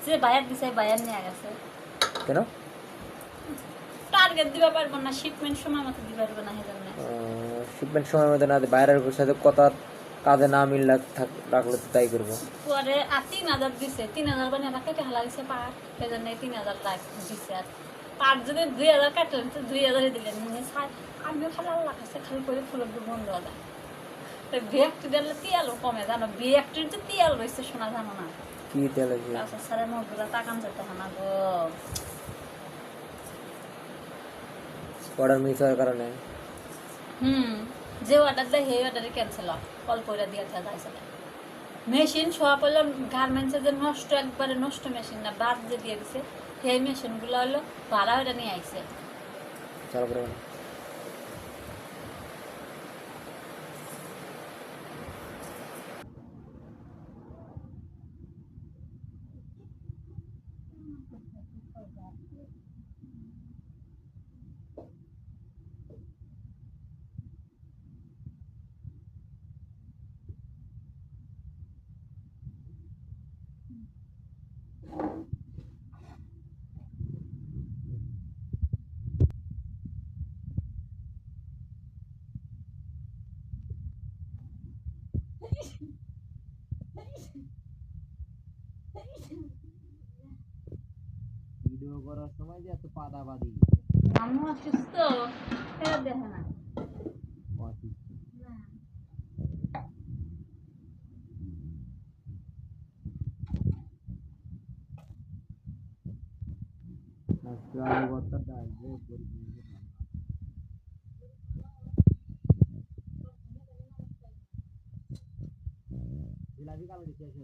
যে বায়ার দিছে বায়ার নিয়ে গেছে কেন টার্গেট দিবা পারবো না শিপমেন্ট সময় মতো দিবা পারবো না সেজন্য শিপমেন্ট সময় মতো না বাইরের সাথে কথা কাজে না মিল রাখলে তো তাই করবো পরে আর 3000 দিছে 3000 বানিয়ে আমাকে টাকা লাগছে পার সেজন্য 3000 লাখ দিছে আর পার যদি 2000 কাটলেন তো 2000 দিলেন মানে আমিও খালি আল্লাহ কাছে খালি করে ফুলের বন্ধ হলো তো বিয়াক্তি দিলে তিয়ালও কমে জানো বিয়াক্টির যে তিয়াল রয়েছে শোনা জানো না কি তেল আছে তাছাড়া সারে মগুলা তাকান যেতে না গো অর্ডার মিস হওয়ার কারণে যে অর্ডার দেয় সেই অর্ডারে ক্যান্সেল হয় কল করে দিয়ে যাইছে মেশিন সব হলো গার্মেন্টসে যে নষ্ট একবারে নষ্ট মেশিন না বাদ যে দিয়ে দিছে সেই মেশিনগুলো হলো ভাড়া ওটা নিয়ে আইছে চালু করে ভিডিও করার সময় যে এত পাদাবাদি আমি অসুস্থ এটা দেখে না আলু ভর্তা ডাল জিলাপি কালো দিতে আছে